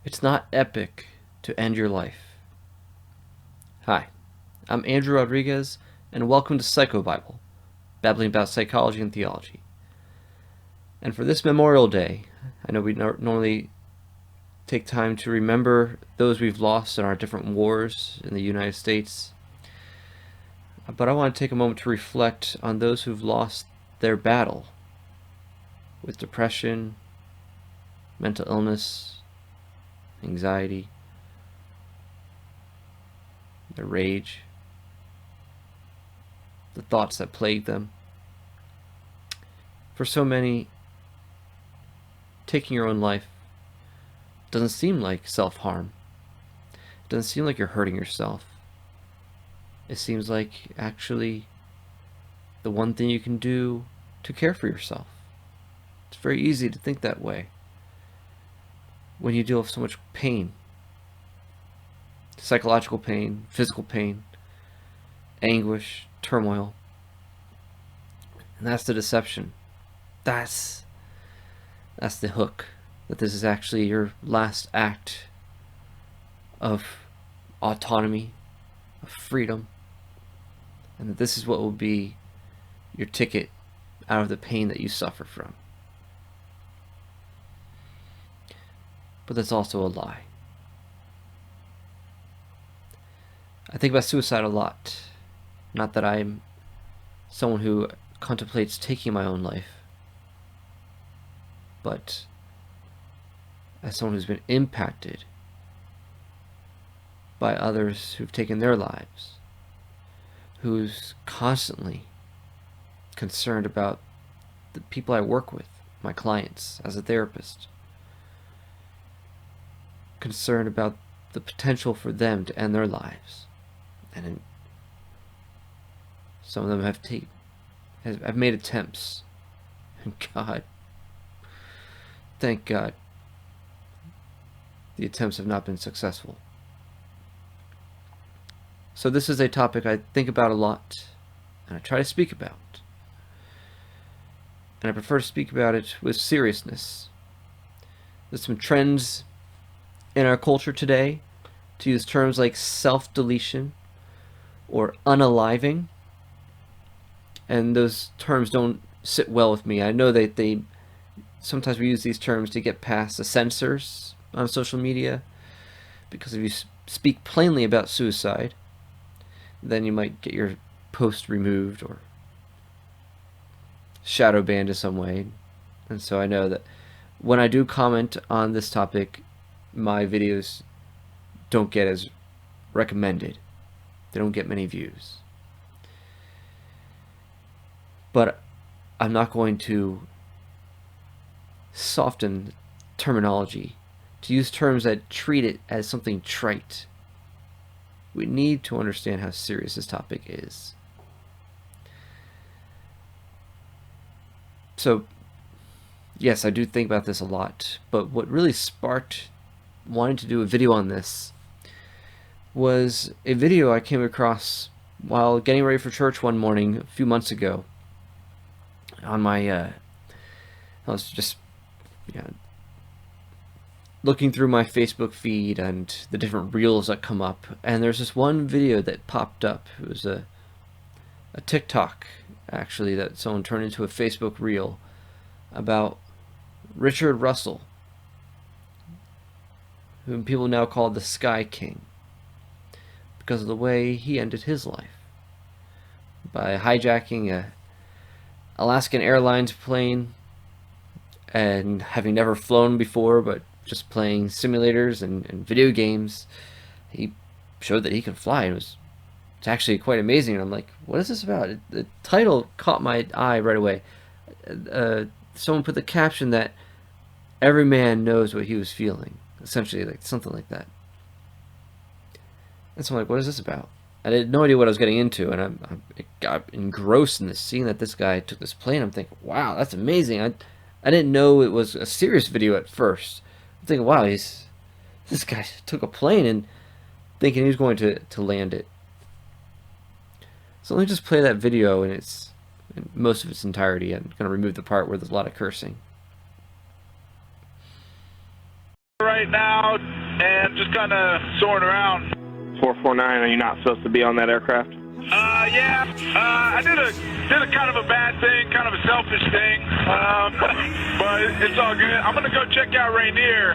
It's not epic to end your life. Hi, I'm Andrew Rodriguez, and welcome to Psycho Bible, babbling about psychology and theology. And for this Memorial Day, I know we normally take time to remember those we've lost in our different wars in the United States, but I want to take a moment to reflect on those who've lost their battle with depression, mental illness, anxiety, their rage, the thoughts that plague them. For so many, taking your own life doesn't seem like self-harm. It doesn't seem like you're hurting yourself. It seems like actually the one thing you can do to care for yourself. It's very easy to think that way when you deal with so much pain, psychological pain, physical pain, anguish, turmoil. And that's the deception. That's the hook, that this is actually your last act of autonomy, of freedom, and that this is what will be your ticket out of the pain that you suffer from. But that's also a lie. I think about suicide a lot. Not that I'm someone who contemplates taking my own life, but as someone who's been impacted by others who've taken their lives, who's constantly concerned about the people I work with, my clients as a therapist, concerned about the potential for them to end their lives. And some of them have made attempts, and thank God, the attempts have not been successful. So this is a topic I think about a lot, and I try to speak about. And I prefer to speak about it with seriousness. There's some trends in our culture today to use terms like self-deletion or unaliving, and those terms don't sit well with me. I know that sometimes we use these terms to get past the censors on social media, because if you speak plainly about suicide, then you might get your post removed or shadow banned in some way. And so I know that when I do comment on this topic, my videos don't get as recommended. They don't get many views. But I'm not going to soften terminology to use terms that treat it as something trite. We need to understand how serious this topic is. So, yes, I do think about this a lot, but what really sparked wanting to do a video on this was a video I came across while getting ready for church one morning a few months ago. On my, I was just, looking through my Facebook feed and the different reels that come up, and there's this one video that popped up. It was a TikTok, actually, that someone turned into a Facebook reel about Richard Russell, whom people now call the Sky King, because of the way he ended his life by hijacking a Alaskan Airlines plane and having never flown before, but just playing simulators and video games. He showed that he could fly. It's actually quite amazing. And I'm like, what is this about? The title caught my eye right away. Someone put the caption that every man knows what he was feeling, essentially, like something like that. And so I'm like, what is this about? I had no idea what I was getting into, and I got engrossed in this, seeing that this guy took this plane. I'm thinking, wow, that's amazing. I didn't know it was a serious video at first. I'm thinking, wow, this guy took a plane and thinking he was going to land it. So let me just play that video in most of its entirety. I'm going to remove the part where there's a lot of cursing. right now and just kind of soaring around. 449, are you not supposed to be on that aircraft? Yeah. I did a kind of a bad thing, kind of a selfish thing. But it's all good. I'm gonna go check out Rainier.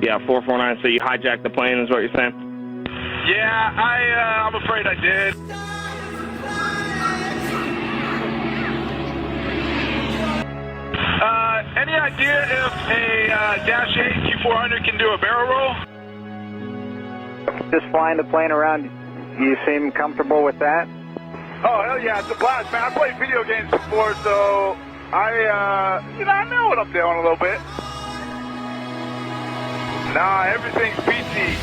Yeah, 449. So you hijacked the plane, is what you're saying? Yeah, I'm afraid I did. Any idea if a Dash 8 Q400 can do a barrel roll? Just flying the plane around, you seem comfortable with that? Oh, hell yeah, it's a blast, man. I played video games before, so I know what I'm doing a little bit. Nah, everything's peachy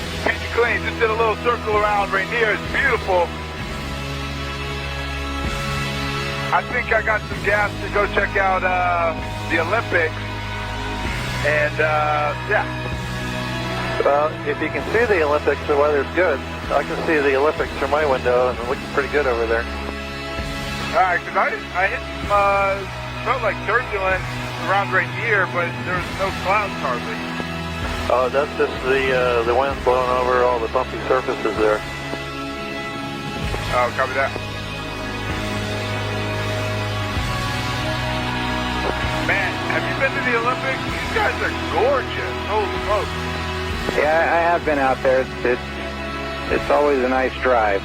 clean. Just did a little circle around Rainier. It's beautiful. I think I got some gas to go check out the Olympics. And, yeah. Well, if you can see the Olympics, the weather's good. I can see the Olympics through my window, and it looks pretty good over there. All right, because I hit some, felt like turbulence around Rainier, but there was no clouds hardly. Oh, that's just the wind blowing over all the bumpy surfaces there. Oh, copy that. Man, have you been to the Olympics? These guys are gorgeous. Holy smokes. Yeah, I have been out there. It's always a nice drive.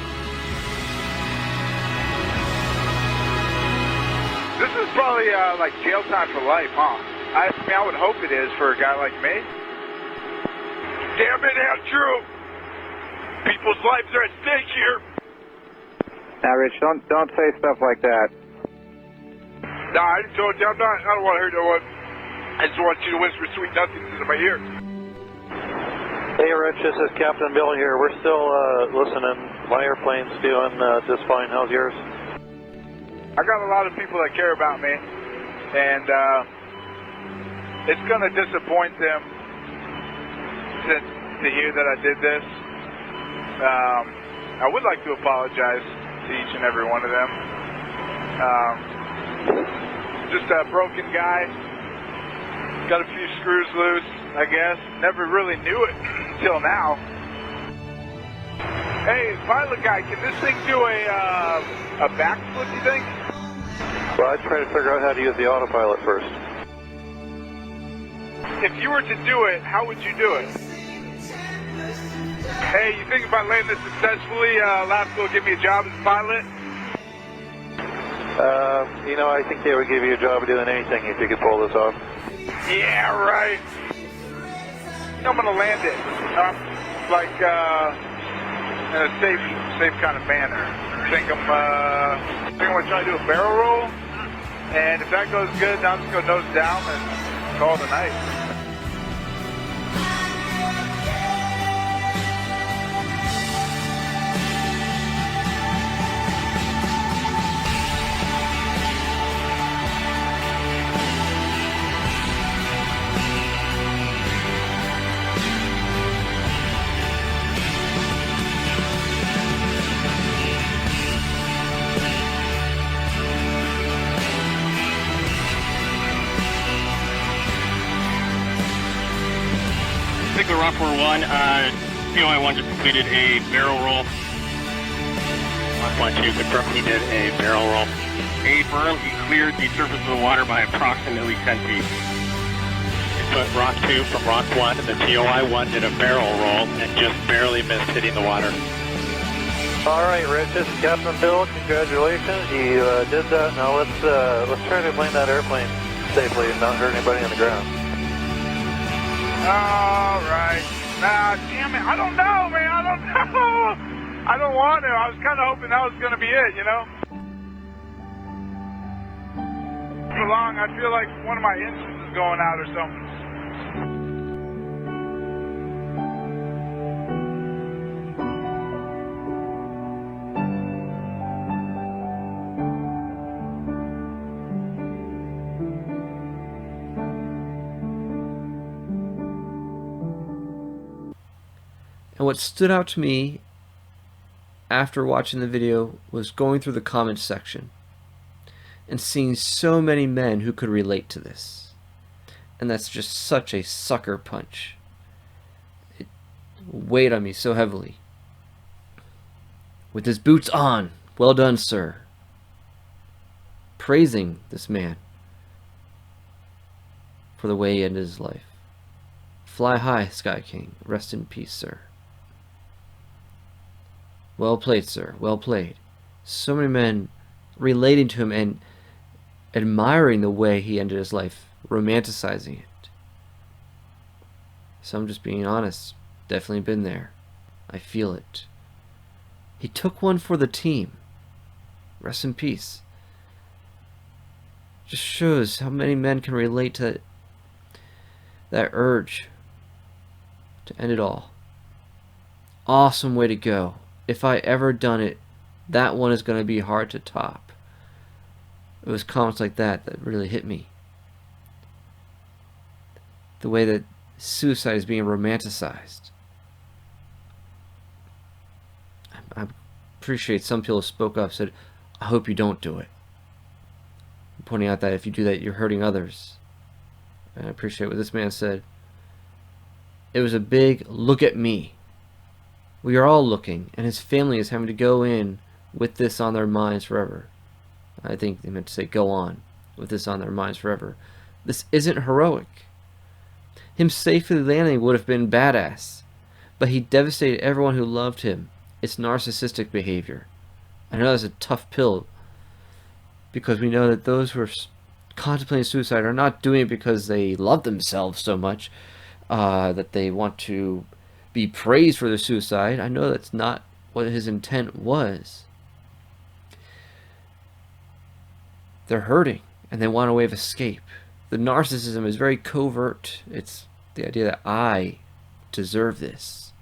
This is probably like jail time for life, huh? I mean, I would hope it is for a guy like me. Damn it, Andrew! People's lives are at stake here. Now, Rich, don't say stuff like that. Nah, I told you I don't want to hear that one. I just want you to whisper sweet nothings into my ear. Hey, Rich, this is Captain Bill here. We're still listening. My airplane's doing just fine. How's yours? I got a lot of people that care about me, and it's going to disappoint them to hear that I did this. I would like to apologize to each and every one of them. Just a broken guy. Got a few screws loose, I guess. Never really knew it until now. Hey, pilot guy, can this thing do a backflip, you think? Well, I'd try to figure out how to use the autopilot first. If you were to do it, how would you do it? Hey, you think if I land this successfully, Alaska will give me a job as a pilot? I think they would give you a job of doing anything if you could pull this off. Yeah, right. I'm gonna land it, in a safe kind of manner. I think I'm gonna try to do a barrel roll, and if that goes good, then I'll just go nose down and call it a night. Rock 1, POI-1 just completed a barrel roll. Rock 1-2 confirmed he did a barrel roll. Affirmed he cleared the surface of the water by approximately 10 feet. Input Rock 2 from Rock 1, and the POI-1 did a barrel roll and just barely missed hitting the water. All right, Rich, this is Captain Bill. Congratulations, you did that. Now let's try to land that airplane safely and not hurt anybody on the ground. All right. Nah, damn it. I don't know, man. I don't know. I don't want to. I was kind of hoping that was going to be it, you know? Too long. I feel like one of my engines is going out or something. And what stood out to me after watching the video was going through the comments section and seeing so many men who could relate to this. And that's just such a sucker punch. weighed on me so heavily. With his boots on, well done, sir. Praising this man for the way he ended his life. Fly high, Sky King. Rest in peace, sir. Well played, sir. Well played. So many men relating to him and admiring the way he ended his life, romanticizing it. So I'm just being honest. Definitely been there. I feel it. He took one for the team. Rest in peace. Just shows how many men can relate to that urge to end it all. Awesome way to go. If I ever done it, that one is going to be hard to top. It was comments like that that really hit me. The way that suicide is being romanticized. I appreciate some people spoke up, said, I hope you don't do it. I'm pointing out that if you do that, you're hurting others. And I appreciate what this man said. It was a big look at me. We are all looking, and his family is having to go in with this on their minds forever. I think they meant to say go on with this on their minds forever. This isn't heroic. Him safely landing would have been badass, but he devastated everyone who loved him. It's narcissistic behavior. I know that's a tough pill, because we know that those who are contemplating suicide are not doing it because they love themselves so much that they want to be praised for their suicide. I know that's not what his intent was. They're hurting and they want a way of escape. The narcissism is very covert. It's the idea that I deserve this.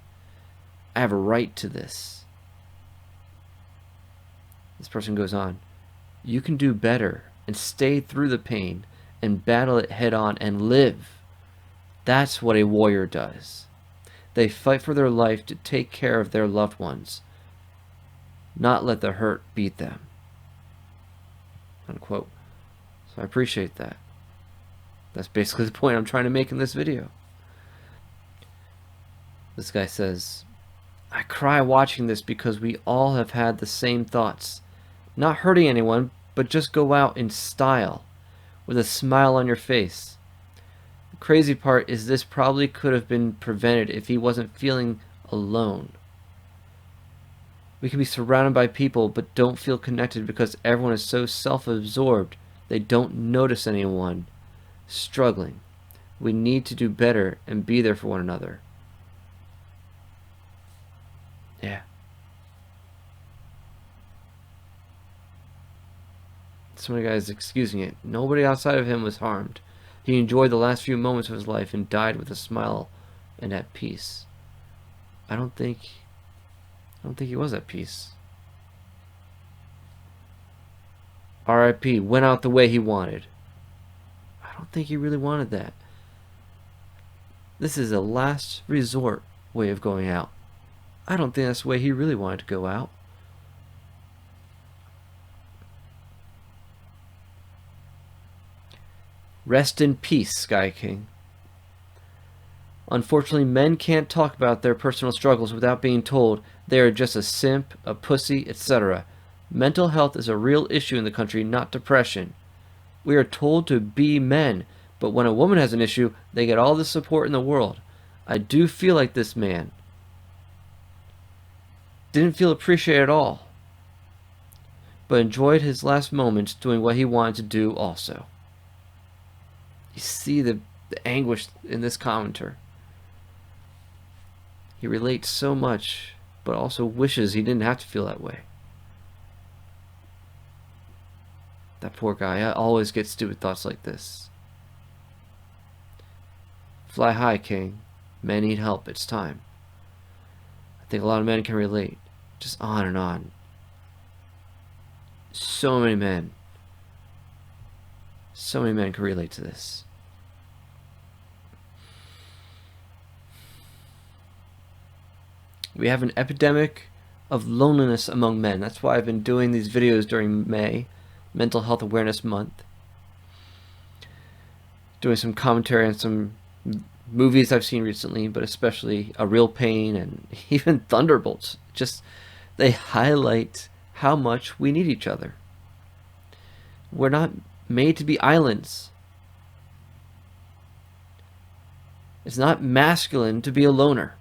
I have a right to this. This person goes on. You can do better and stay through the pain and battle it head on and live. That's what a warrior does. They fight for their life to take care of their loved ones, not let the hurt beat them. Unquote. So I appreciate that. That's basically the point I'm trying to make in this video. This guy says, I cry watching this because we all have had the same thoughts. Not hurting anyone, but just go out in style, with a smile on your face. The crazy part is this probably could have been prevented if he wasn't feeling alone. We can be surrounded by people but don't feel connected because everyone is so self-absorbed they don't notice anyone struggling. We need to do better and be there for one another. Yeah. So many guys excusing it. Nobody outside of him was harmed. He enjoyed the last few moments of his life and died with a smile and at peace. I don't think he was at peace. R.I.P. went out the way he wanted. I don't think he really wanted that. This is a last resort way of going out. I don't think that's the way he really wanted to go out. Rest in peace, Sky King. Unfortunately, men can't talk about their personal struggles without being told they are just a simp, a pussy, etc. Mental health is a real issue in the country, not depression. We are told to be men, but when a woman has an issue, they get all the support in the world. I do feel like this man didn't feel appreciated at all, but enjoyed his last moments doing what he wanted to do also. You see the anguish in this commenter. He relates so much, but also wishes he didn't have to feel that way. That poor guy. I always get stupid thoughts like this. Fly high, King. Men need help. It's time. I think a lot of men can relate. Just on and on. So many men. So many men can relate to this. We have an epidemic of loneliness among men. That's why I've been doing these videos during May, Mental Health Awareness Month. Doing some commentary on some movies I've seen recently, but especially A Real Pain and even Thunderbolts. Just they highlight how much we need each other. We're not made to be islands. It's not masculine to be a loner.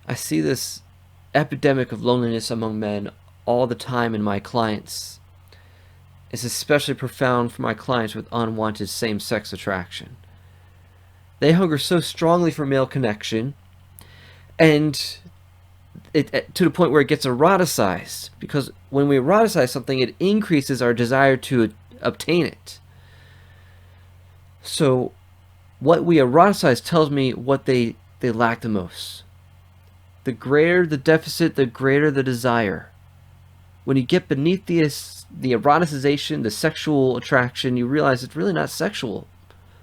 I see this epidemic of loneliness among men all the time in my clients. It's especially profound for my clients with unwanted same-sex attraction. They hunger so strongly for male connection, and to the point where it gets eroticized, because when we eroticize something, it increases our desire to obtain it. So what we eroticize tells me what they lack the most. The greater the deficit, the greater the desire. When you get beneath the eroticization, the sexual attraction, you realize it's really not sexual.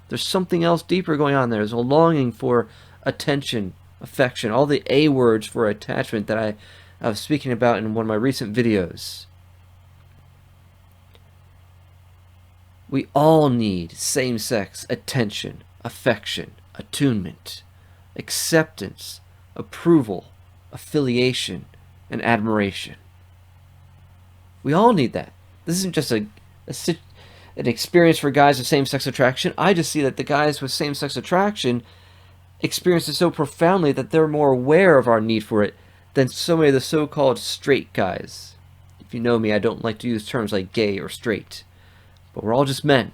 There's something else deeper going on there. There's a longing for attention, affection, all the A words for attachment that I was speaking about in one of my recent videos. We all need same-sex attention, affection, attunement, acceptance, approval, affiliation, and admiration. We all need that. This isn't just an experience for guys with same-sex attraction. I just see that the guys with same-sex attraction experience it so profoundly that they're more aware of our need for it than so many of the so-called straight guys. If you know me, I don't like to use terms like gay or straight. But we're all just men.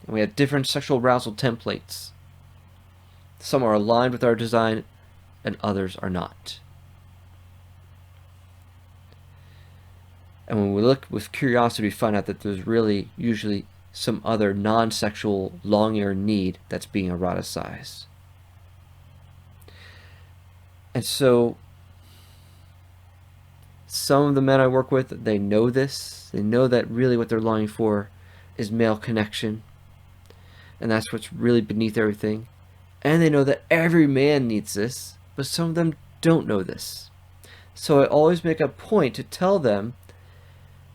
And we have different sexual arousal templates. Some are aligned with our design, and others are not. And when we look with curiosity, we find out that there's really usually some other non-sexual longing or need that's being eroticized. And so some of the men I work with, they know this. They know that really what they're longing for is male connection. And that's what's really beneath everything. And they know that every man needs this, but some of them don't know this. So I always make a point to tell them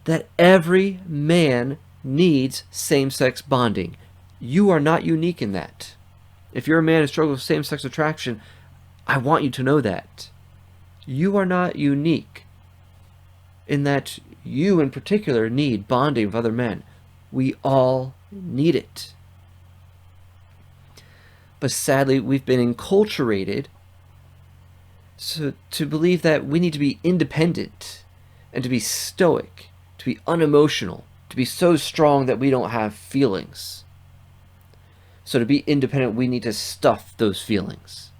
that every man needs same-sex bonding. You are not unique in that. If you're a man who struggles with same-sex attraction, I want you to know that. You are not unique in that you in particular need bonding with other men. We all need it. But sadly, we've been enculturated to believe that we need to be independent and to be stoic, to be unemotional, to be so strong that we don't have feelings. So to be independent, we need to stuff those feelings.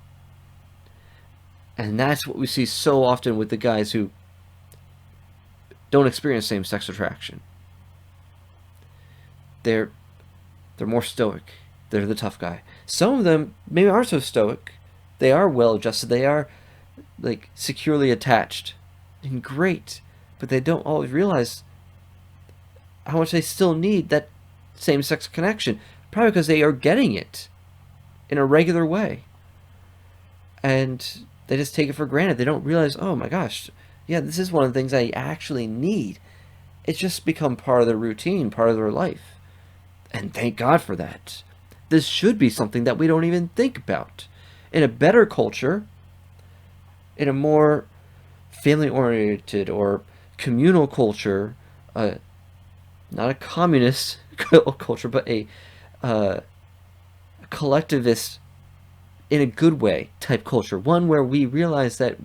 And that's what we see so often with the guys who don't experience same-sex attraction. They're more stoic. They're the tough guy. Some of them maybe aren't so stoic. They are well-adjusted. They are like securely attached and great, but they don't always realize how much they still need that same-sex connection. Probably because they are getting it in a regular way. And they just take it for granted. They don't realize, oh my gosh, yeah, this is one of the things I actually need. It's just become part of their routine, part of their life. And thank God for that. This should be something that we don't even think about. In a better culture, in a more family-oriented or communal culture, not a communist culture, but a collectivist, in a good way, type culture. One where we realize that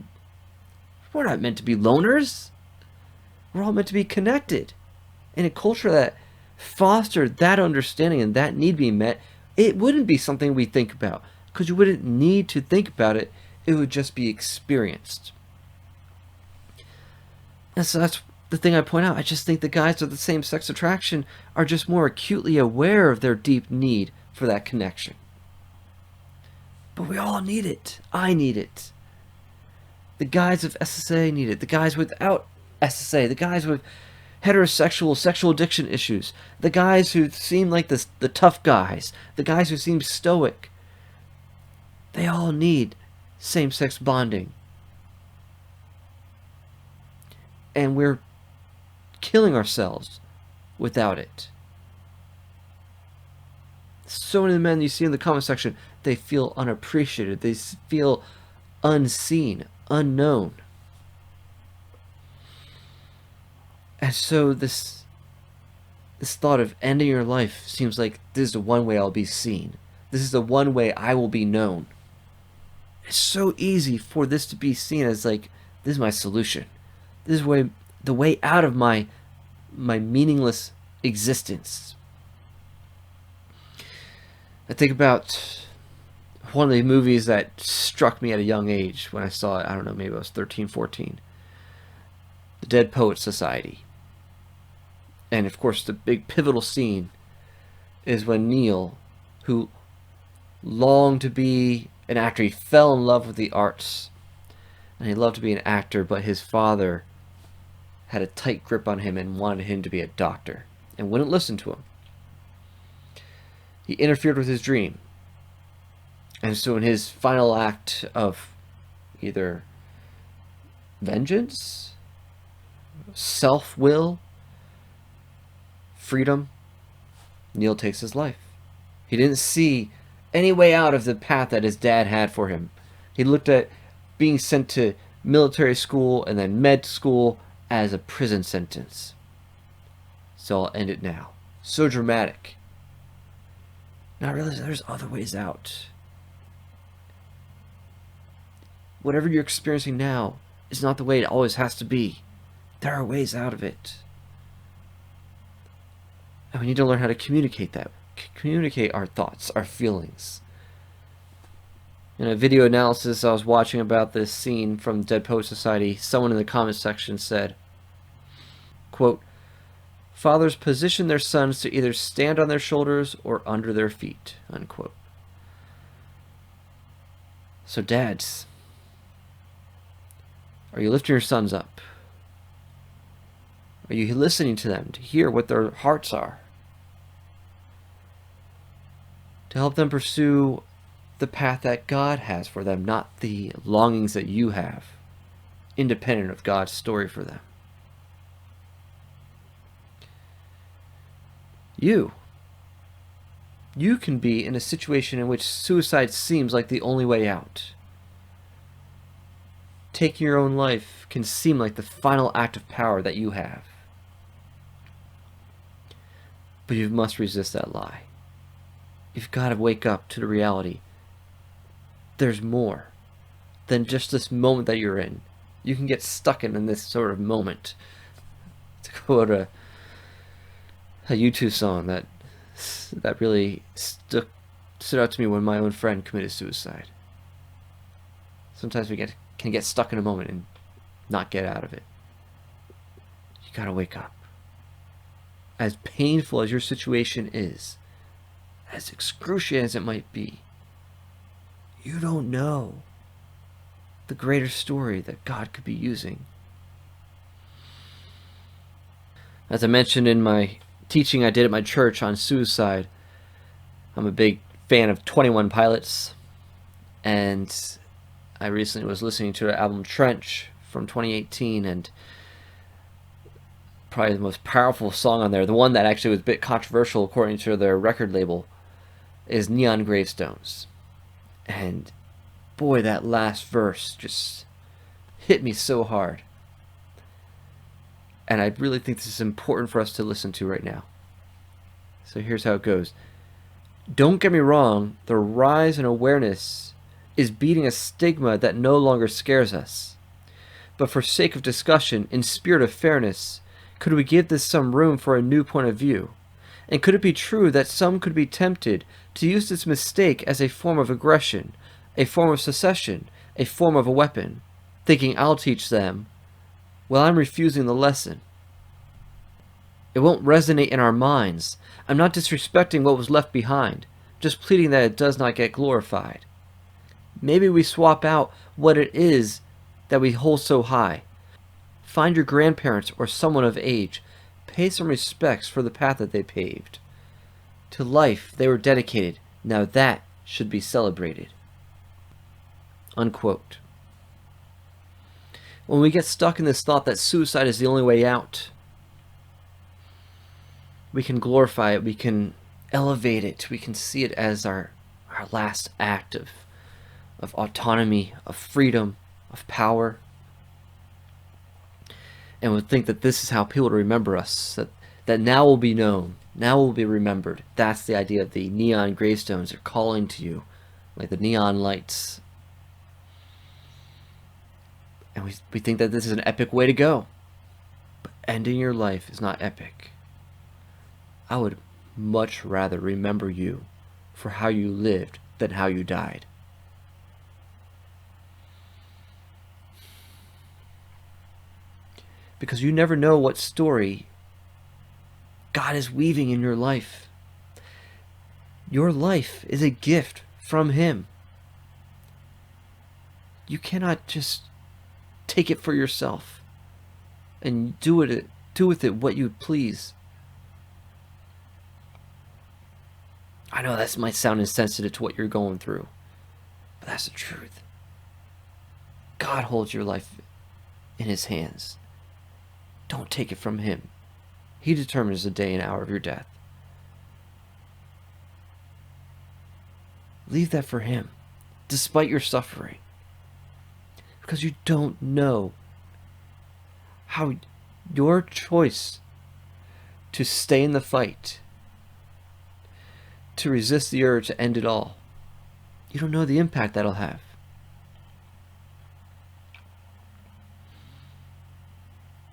we're not meant to be loners. We're all meant to be connected. In a culture that fostered that understanding and that need being met, it wouldn't be something we think about. Because you wouldn't need to think about it. It would just be experienced. And so that's the thing I point out. I just think the guys with the same sex attraction are just more acutely aware of their deep need for that connection. But we all need it. I need it. The guys of SSA need it. The guys without SSA. The guys with heterosexual sexual addiction issues. The guys who seem like the tough guys. The guys who seem stoic. They all need same-sex bonding. And we're killing ourselves without it. So many men you see in the comment section, they feel unappreciated. They feel unseen, unknown. And so this thought of ending your life seems like this is the one way I'll be seen. This is the one way I will be known. It's so easy for this to be seen as like, this is my solution. This is the way out of my meaningless existence. I think about one of the movies that struck me at a young age when I saw it. I don't know, maybe I was 13, 14. The Dead Poets Society. And of course, the big pivotal scene is when Neil, who longed to be an actor, he fell in love with the arts. And he loved to be an actor, but his father had a tight grip on him and wanted him to be a doctor and wouldn't listen to him. He interfered with his dream. And so in his final act of either vengeance, self-will, freedom, Neil takes his life. He didn't see any way out of the path that his dad had for him. He looked at being sent to military school and then med school as a prison sentence. So I'll end it now. So dramatic. Now I realize there's other ways out. Whatever you're experiencing now is not the way it always has to be. There are ways out of it. And we need to learn how to communicate that. Communicate our thoughts, our feelings. In a video analysis I was watching about this scene from Dead Poets Society, someone in the comments section said, quote, "Fathers position their sons to either stand on their shoulders or under their feet," unquote. So dads, are you lifting your sons up? Are you listening to them to hear what their hearts are? To help them pursue the path that God has for them, not the longings that you have, independent of God's story for them. You can be in a situation in which suicide seems like the only way out. Taking your own life can seem like the final act of power that you have. But you must resist that lie. You've got to wake up to the reality. There's more than just this moment that you're in. You can get stuck in this sort of moment. To quote a YouTube song that really stood out to me when my own friend committed suicide. Sometimes we can get stuck in a moment and not get out of it. You gotta wake up. As painful as your situation is, as excruciating as it might be, you don't know the greater story that God could be using. As I mentioned in my teaching I did at my church on suicide, I'm a big fan of 21 Pilots, and I recently was listening to the album Trench from 2018, and probably the most powerful song on there, the one that actually was a bit controversial according to their record label, is Neon Gravestones. And boy, that last verse just hit me so hard. And I really think this is important for us to listen to right now. So here's how it goes. Don't get me wrong, the rise in awareness is beating a stigma that no longer scares us. But for sake of discussion, in spirit of fairness, could we give this some room for a new point of view? And could it be true that some could be tempted to use this mistake as a form of aggression, a form of secession, a form of a weapon, thinking I'll teach them, while I'm refusing the lesson? It won't resonate in our minds. I'm not disrespecting what was left behind, just pleading that it does not get glorified. Maybe we swap out what it is that we hold so high. Find your grandparents or someone of age. Pay some respects for the path that they paved. To life they were dedicated. Now that should be celebrated. Unquote. When we get stuck in this thought that suicide is the only way out, we can glorify it, we can elevate it. We can see it as our last act of autonomy, of freedom, of power. And we think that this is how people remember us, that now will be known, now will be remembered. That's the idea of the neon gravestones. They're calling to you, like the neon lights. And we think that this is an epic way to go. But ending your life is not epic. I would much rather remember you for how you lived than how you died. Because you never know what story God is weaving in your life. Your life is a gift from Him. You cannot just take it for yourself and do with it what you please. I know that might sound insensitive to what you're going through, but that's the truth. God holds your life in His hands. Don't take it from Him. He determines the day and hour of your death. Leave that for Him, despite your suffering. Because you don't know how your choice to stay in the fight, to resist the urge to end it all, you don't know the impact that'll have.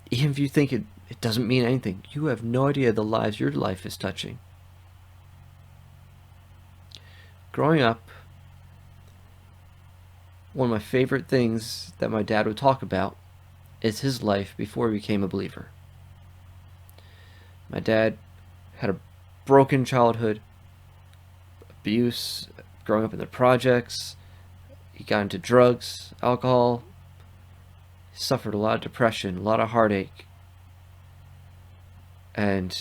Even if you think it doesn't mean anything, you have no idea the lives your life is touching. Growing up, one of my favorite things that my dad would talk about is his life before he became a believer. My dad had a broken childhood, abuse, growing up in the projects. He got into drugs, alcohol. He suffered a lot of depression, a lot of heartache. And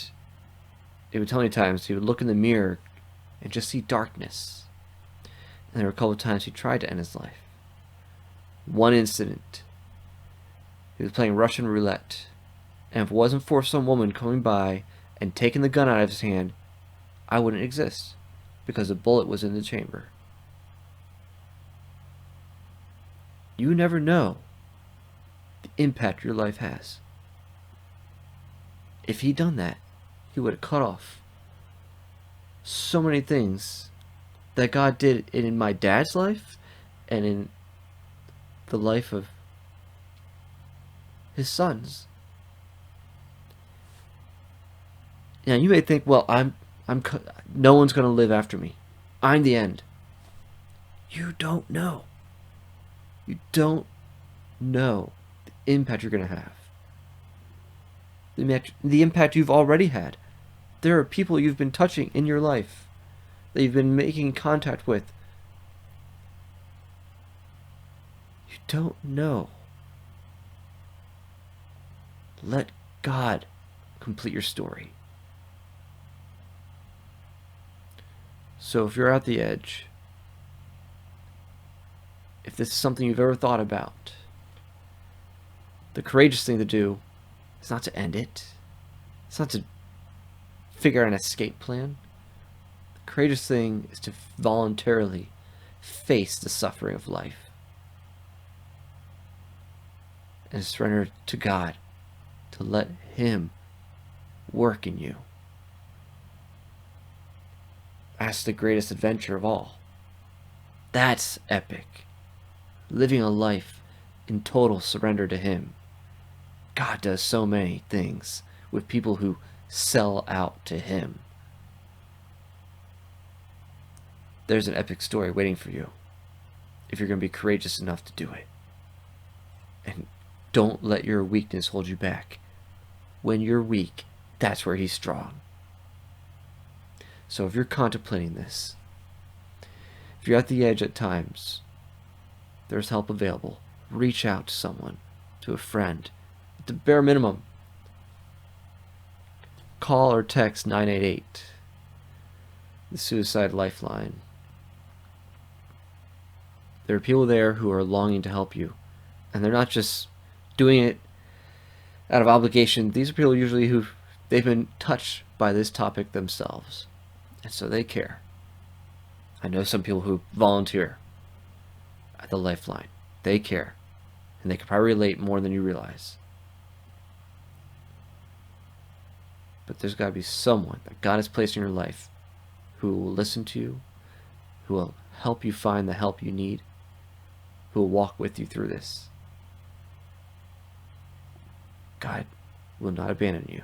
he would tell me times he would look in the mirror and just see darkness. And there were a couple of times he tried to end his life. One incident, he was playing Russian roulette, and if it wasn't for some woman coming by and taking the gun out of his hand, I wouldn't exist, because the bullet was in the chamber. You never know the impact your life has. If he'd done that, he would have cut off so many things that God did in my dad's life and in the life of his sons. Now you may think, well, no one's going to live after me. I'm the end. You don't know. You don't know the impact you're going to have. The impact you've already had. There are people you've been touching in your life that you've been making contact with. You don't know. Let God complete your story. So if you're at the edge, if this is something you've ever thought about, the courageous thing to do is not to end it. It's not to figure out an escape plan. The courageous thing is to voluntarily face the suffering of life and surrender to God, to let Him work in you. That's the greatest adventure of all. That's epic. Living a life in total surrender to Him. God does so many things with people who sell out to Him. There's an epic story waiting for you if you're going to be courageous enough to do it. And don't let your weakness hold you back. When you're weak, that's where He's strong. So if you're contemplating this, if you're at the edge at times, there's help available. Reach out to someone, to a friend. At the bare minimum, call or text 988, the Suicide Lifeline. There are people there who are longing to help you, and they're not just doing it out of obligation. These are people usually they've been touched by this topic themselves, And so they care. I know some people who volunteer at the Lifeline. They care. And they can probably relate more than you realize. But there's got to be someone that God has placed in your life who will listen to you, who will help you find the help you need, who will walk with you through this. God will not abandon you.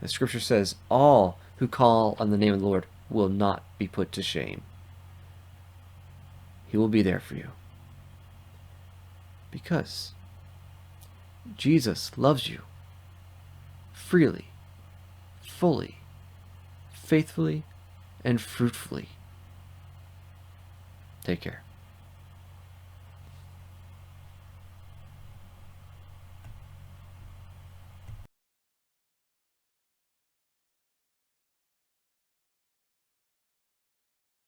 The scripture says, all who call on the name of the Lord will not be put to shame. He will be there for you. Because Jesus loves you freely, fully, faithfully, and fruitfully. Take care.